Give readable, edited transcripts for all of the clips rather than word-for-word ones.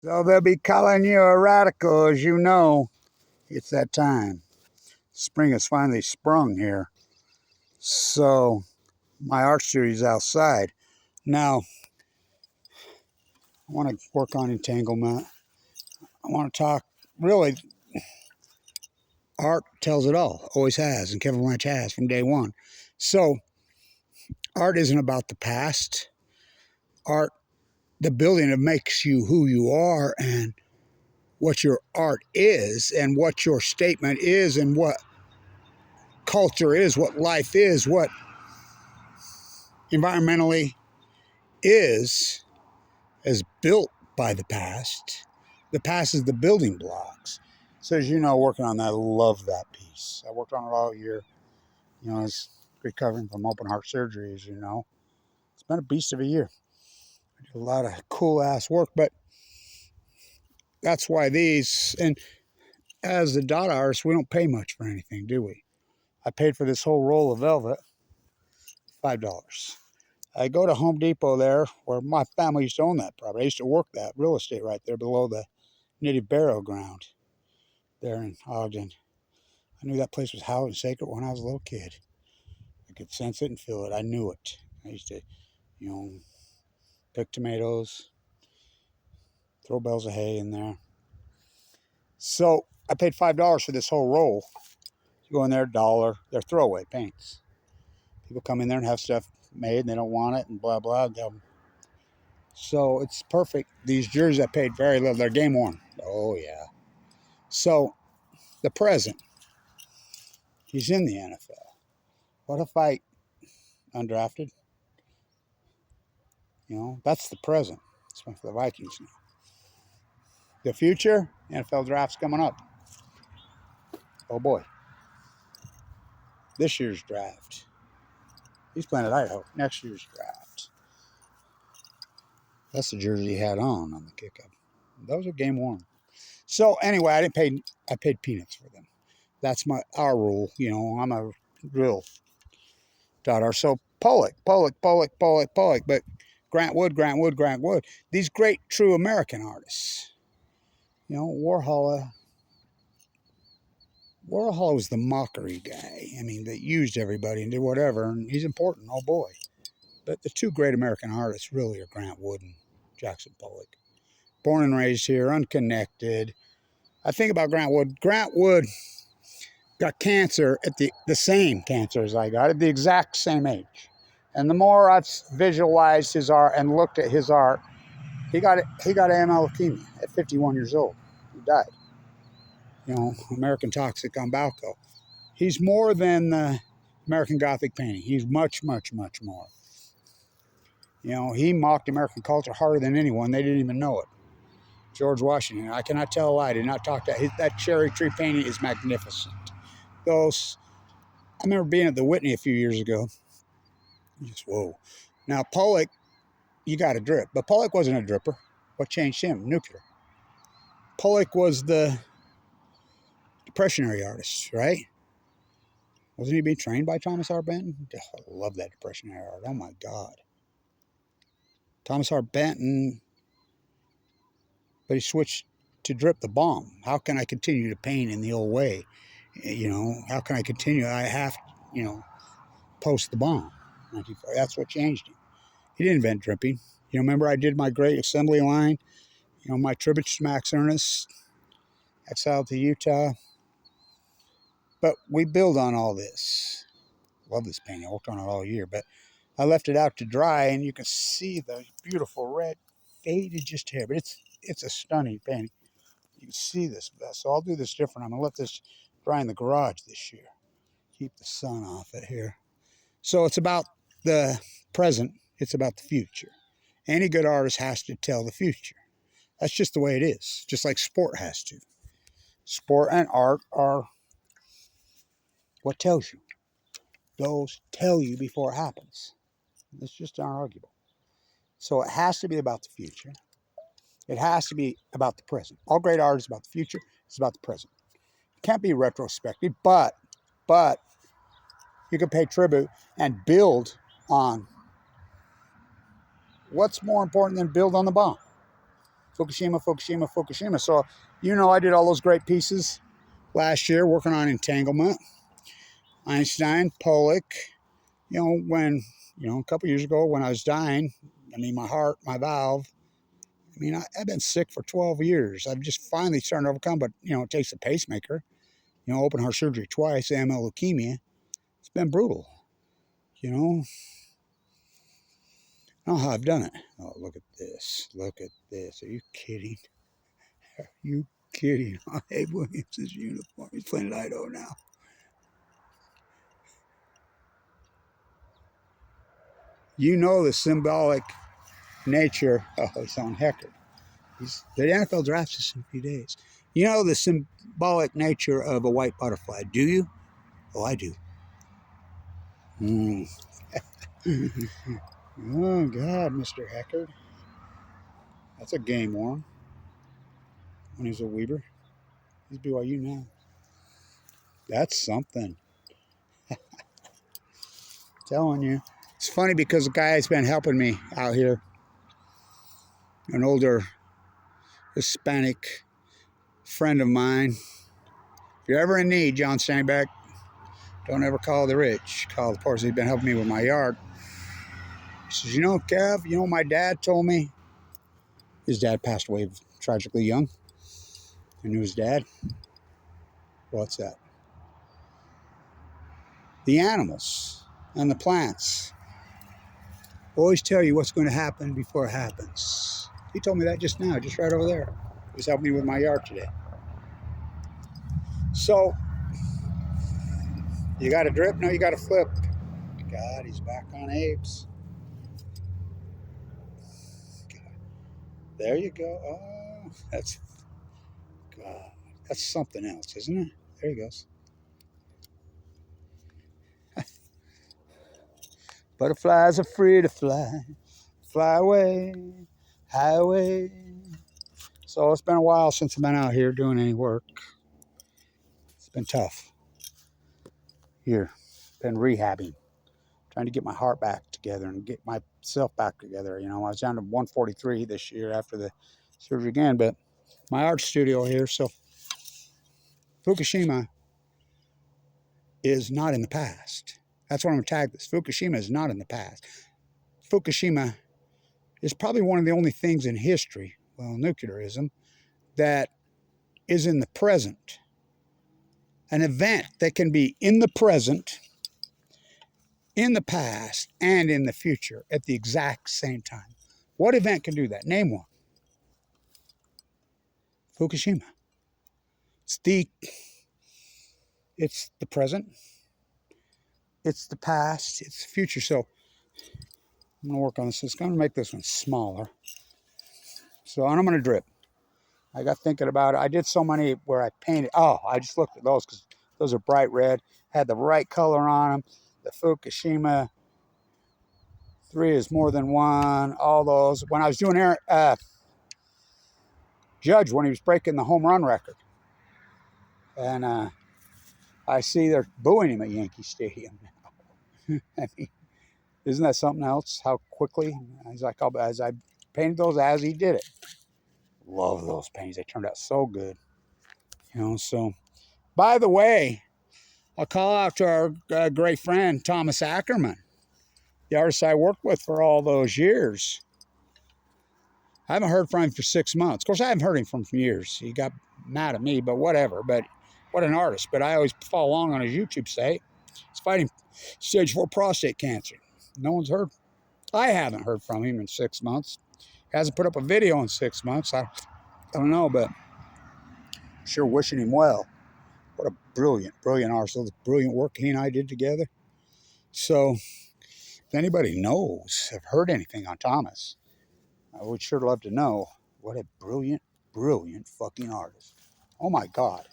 So they'll be calling you a radical, as you know. It's that time. Spring has finally sprung here. So my art studio's outside. Now, I want to work on entanglement. I want to talk, really, art tells it all. Always has, and Kevin Blanch has from day one. So art isn't about the past. Art, the building that makes you who you are and what your art is and what your statement is and what culture is, what life is, what environmentally is built by the past. The past is the building blocks. So as you know, working on that, I love that piece. I worked on it all year. You know, I was recovering from open heart surgery, as you know. It's been a beast of a year. I did a lot of cool ass work, but that's why these, and as the dot artist, we don't pay much for anything, do we? I paid for this whole roll of velvet, $5. I go to Home Depot there, where my family used to own that property. I used to work that real estate right there below the native burial ground there in Ogden. I knew that place was hallowed and sacred when I was a little kid. I could sense it and feel it. I knew it. I used to, you know, pick tomatoes, throw bales of hay in there. So I paid $5 for this whole roll. You go in there, $1. They're throwaway paints. People come in there and have stuff made and they don't want it and blah, blah. So it's perfect. These jerseys I paid very little. They're game worn. Oh, yeah. So the present, he's in the NFL. What if I undrafted? You know, that's the present. It's for the Vikings now. The future, NFL draft's coming up. Oh boy. This year's draft. He's playing at Idaho. Next year's draft. That's the jersey he had on the kickoff. Those are game worn. So anyway, I paid peanuts for them. That's our rule. You know, I'm a real daughter. So Pollock. But Grant Wood. These great true American artists. You know, Warhol was the mockery guy. I mean, that used everybody and did whatever, and he's important. Oh boy. But the two great American artists really are Grant Wood and Jackson Pollock. Born and raised here, unconnected. I think about Grant Wood. Grant Wood got cancer at the same cancer as I got at the exact same age. And the more I've visualized his art and looked at his art, he got AML leukemia at 51 years old. He died. You know, American Toxic on Balco. He's more than the American Gothic painting. He's much, much, much more. You know, he mocked American culture harder than anyone. They didn't even know it. George Washington, I cannot tell a lie. I did not talk to that cherry tree painting is magnificent. I remember being at the Whitney a few years ago. Just whoa. Now Pollock, you got to drip, but Pollock wasn't a dripper. What changed him? Nuclear. Pollock was the Depressionary artist, right? Wasn't he being trained by Thomas R. Benton? Oh, I love that Depressionary art. Oh my God. Thomas R. Benton, but he switched to drip the bomb. How can I continue to paint in the old way? You know, how can I continue? I have, you know, post the bomb. That's what changed him. He didn't invent dripping. You know, remember I did my great assembly line, you know, my tribute to Max Ernest, exiled to Utah. But we build on all this. Love this painting. I worked on it all year, but I left it out to dry, and you can see the beautiful red faded just hair. But it's a stunning painting. You can see this. So I'll do this different. I'm gonna let this dry in the garage this year. Keep the sun off it here. So it's about the present. It's about the future. Any good artist has to tell the future. That's just the way it is. Just like sport has to. Sport and art are what tells you. Those tell you before it happens. It's just unarguable. So it has to be about the future. It has to be about the present. All great art is about the future. It's about the present. It can't be retrospective, but you can pay tribute and build on what's more important than build on the bomb. Fukushima, Fukushima, Fukushima. So, you know, I did all those great pieces last year working on entanglement. Einstein, Pollock. You know, when, you know, a couple years ago when I was dying, I mean, my heart, my valve, I mean, I've been sick for 12 years. I've just finally starting to overcome, but, you know, it takes a pacemaker. You know, open heart surgery twice, AML leukemia. It's been brutal, you know. I don't know how I've done it. Oh, look at this. Look at this. Are you kidding? Are you kidding? Abe Williams' uniform. He's playing at Idaho now. You know the symbolic nature. Oh, he's on Heckard. The NFL drafts us in a few days. You know the symbolic nature of a white butterfly, do you? Oh, I do. Oh, God, Mr. Heckard. That's a game worm. When he was a Weber. He's BYU now. That's something. Telling you. It's funny because the guy's been helping me out here. An older Hispanic friend of mine. If you're ever in need, John Steinbeck, don't ever call the rich. Call the poor. He's been helping me with my yard. He says, you know, Kev, you know my dad told me? His dad passed away tragically young. I knew his dad. What's that? The animals and the plants always tell you what's going to happen before it happens. He told me that just now, just right over there. He was helping me with my yard today. So, you got to drip? No, you got to flip. God, he's back on Abe's. God. There you go. Oh, that's, God, that's something else, isn't it? There he goes. Butterflies are free to fly. Fly away, highway. So it's been a while since I've been out here doing any work. It's been tough. Here, been rehabbing, trying to get my heart back together and get myself back together. You know, I was down to 143 this year after the surgery again, but my art studio here, so Fukushima is not in the past. That's what I'm going to tag this. Fukushima is not in the past. Fukushima is probably one of the only things in history, well, nuclearism, that is in the present. An event that can be in the present, in the past, and in the future at the exact same time. What event can do that? Name one. Fukushima. It's the present, it's the past, it's the future. So I'm gonna work on this. I'm gonna make this one smaller. So I'm gonna drip. I got thinking about it. I did so many where I painted. Oh, I just looked at those because those are bright red. Had the right color on them. The Fukushima 3 is more than one. All those. When I was doing Judge, when he was breaking the home run record, and I see they're booing him at Yankee Stadium now. I mean, isn't that something else? How quickly? He's like, as I painted those as he did it. Love those paintings. They turned out so good. You know, so, by the way, I'll call out to our great friend, Thomas Ackerman, the artist I worked with for all those years. I haven't heard from him for 6 months. Of course, I haven't heard from him for years. He got mad at me, but whatever. But what an artist. But I always follow along on his YouTube site. He's fighting stage 4 prostate cancer. No one's heard. I haven't heard from him in 6 months. He hasn't put up a video in 6 months. I don't know, but sure wishing him well. What a brilliant artist. The brilliant work he and I did together. So, if anybody knows, have heard anything on Thomas, I would sure love to know. What a brilliant fucking artist. Oh my God.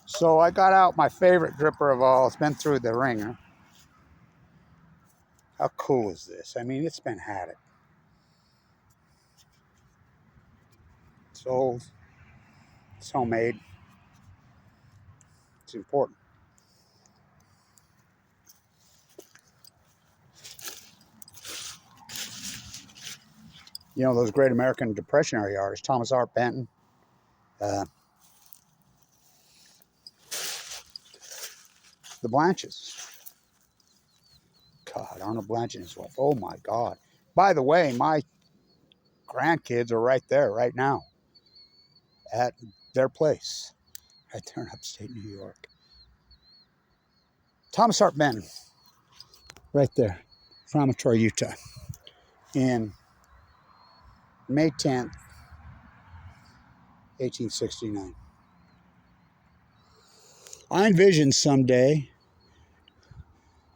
So I got out my favorite dripper of all. It's been through the ringer. How cool is this? I mean, it's been had it. It's old. It's homemade. It's important. You know, those great American Depression era artists, Thomas Hart Benton, the Blanches. God, Arnold Blanche and his wife. Oh my God. By the way, my grandkids are right there, right now, at their place, right there in upstate New York. Thomas Hart Benton, right there, from Troy, Utah, in May 10th, 1869. I envision someday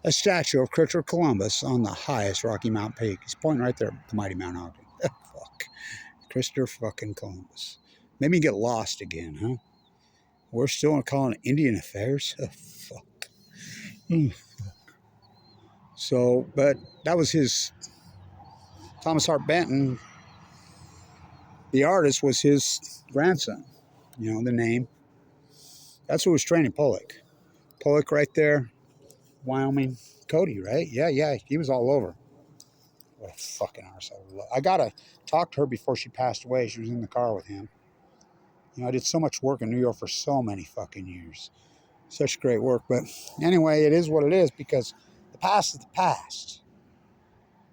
a statue of Christopher Columbus on the highest Rocky Mountain peak. He's pointing right there at the mighty Mount Ogden. Fuck. Christopher fucking Columbus. Maybe get lost again, huh? We're still calling it Indian Affairs? Oh, fuck. So, but that was his, Thomas Hart Benton, the artist, was his grandson. You know, the name. That's who was training Pollock. Pollock right there, Wyoming. Cody, right? Yeah, he was all over. What a fucking arse. I gotta talk to her before she passed away. She was in the car with him. You know, I did so much work in New York for so many fucking years. Such great work. But anyway, it is what it is because the past is the past.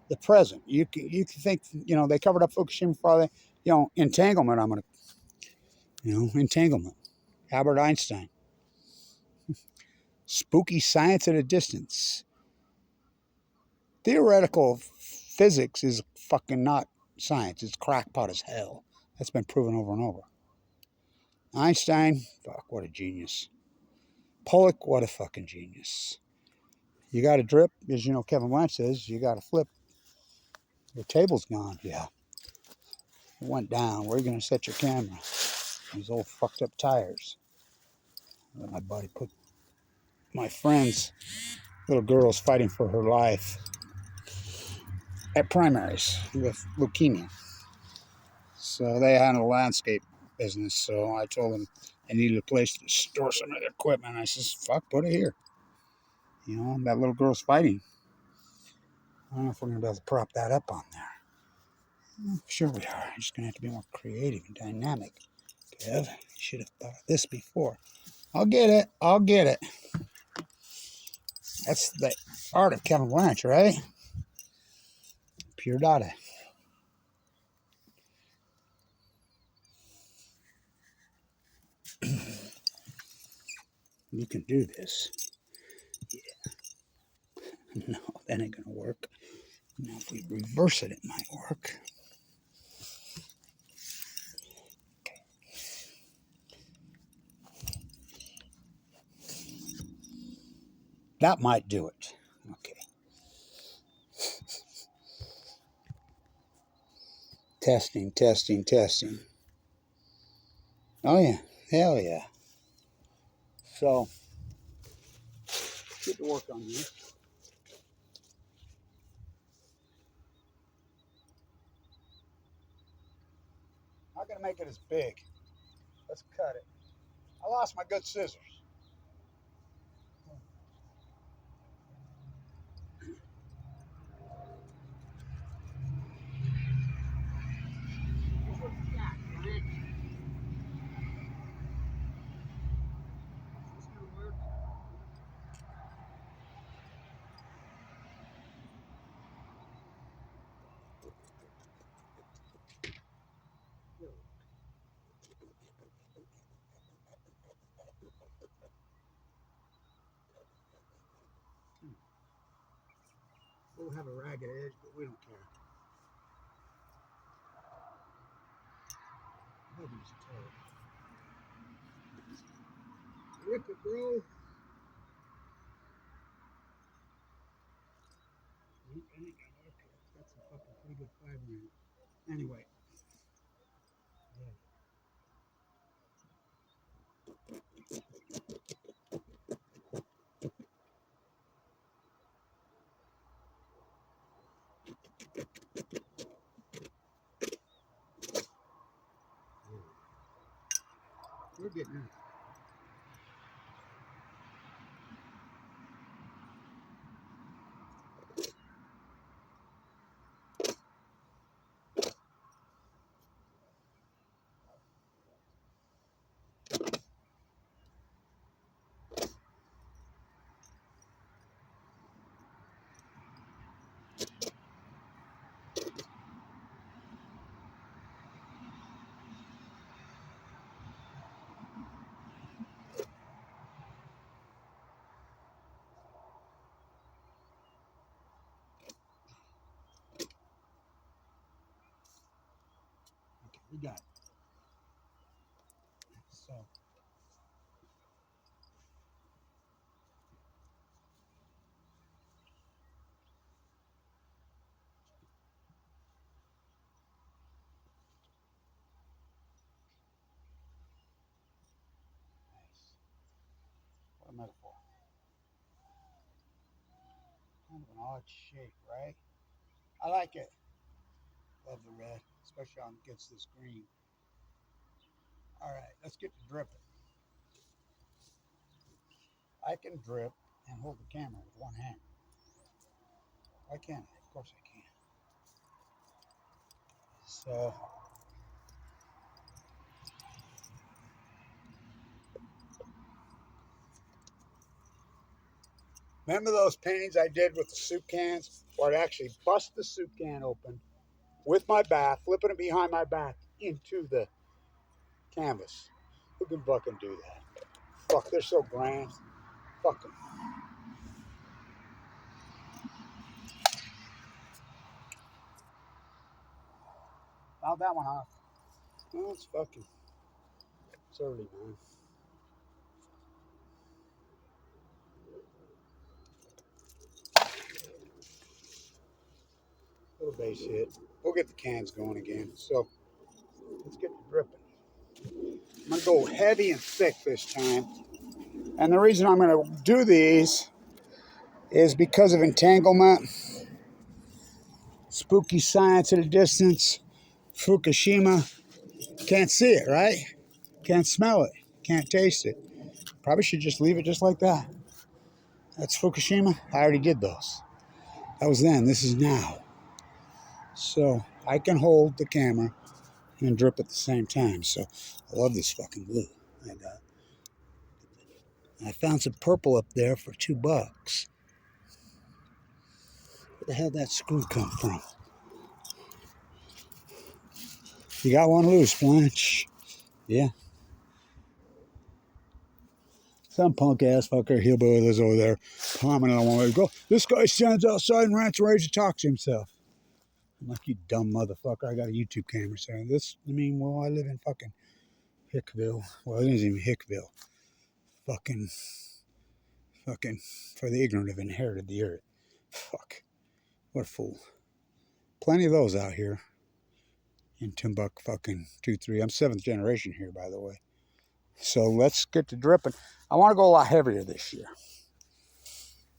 The present. You can think, you know, they covered up Fukushima for all that. You know, entanglement, entanglement. Albert Einstein. Spooky science at a distance. Theoretical physics is fucking not science. It's crackpot as hell. That's been proven over and over. Einstein, fuck, what a genius. Pollock, what a fucking genius. You got to drip, as you know, Kevin Blanch says, you got to flip. Your table's gone. Yeah. It went down. Where are you going to set your camera? These old fucked up tires. Let my buddy put my friend's little girl's fighting for her life at primaries with leukemia. So they had a landscape business. So I told them they needed a place to store some of their equipment. I says, fuck, put it here. You know, that little girl's fighting. I don't know if we're going to be able to prop that up on there. Sure we are. Just going to have to be more creative and dynamic. Kev, you should have thought of this before. I'll get it. That's the art of Kevin Blanch, right? Pure data. You can do this. Yeah. No, that ain't going to work. Now, if we reverse it, it might work. Okay. That might do it. Okay. Testing. Oh, yeah. Hell yeah. So, get to work on this. Not going to make it as big. Let's cut it. I lost my good scissors. We'll have a ragged edge, but we don't care. Rip it, bro. That's a fucking pretty good fiber in it. Anyway. We're getting it. We got it. So. Nice. What a metaphor. Kind of an odd shape, right? I like it. Love the red, especially on against this green. All right, let's get to dripping. I can drip and hold the camera with one hand. Why can't I? Of course I can. So, remember those paintings I did with the soup cans? Where I'd actually bust the soup can open with my back, flipping it behind my back into the canvas. Who can fucking do that? Fuck, they're so grand. Fuck them. Found that one off. Oh, it's fucking. It's early, man. Little base hit. We'll get the cans going again. So let's get to dripping. I'm gonna go heavy and thick this time. And the reason I'm gonna do these is because of entanglement. Spooky science at a distance. Fukushima. Can't see it, right? Can't smell it. Can't taste it. Probably should just leave it just like that. That's Fukushima. I already did those. That was then. This is now. So I can hold the camera and drip at the same time. So I love this fucking glue. And I found some purple up there for $2. Where the hell did that screw come from? You got one loose, Blanch. Yeah. Some punk ass fucker hillbilly lives over there commenting on one way. Go, this guy stands outside and rants and raves and talks to himself. I'm like, you dumb motherfucker. I got a YouTube camera saying this. I mean, well, I live in fucking Hickville. Well, it isn't even Hickville. Fucking, for the ignorant have inherited the earth. Fuck. What a fool. Plenty of those out here in Timbuk fucking 2-3. I'm 7th generation here, by the way. So let's get to dripping. I want to go a lot heavier this year.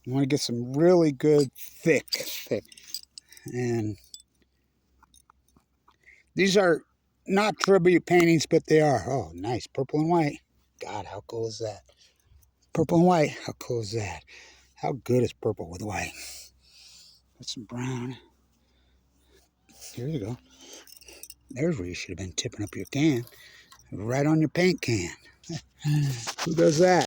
I want to get some really good, thick. And these are not tribute paintings, but they are. Oh, nice. Purple and white. God, how cool is that? Purple and white. How cool is that? How good is purple with white? Put some brown. Here you go. There's where you should have been tipping up your can. Right on your paint can. Who does that?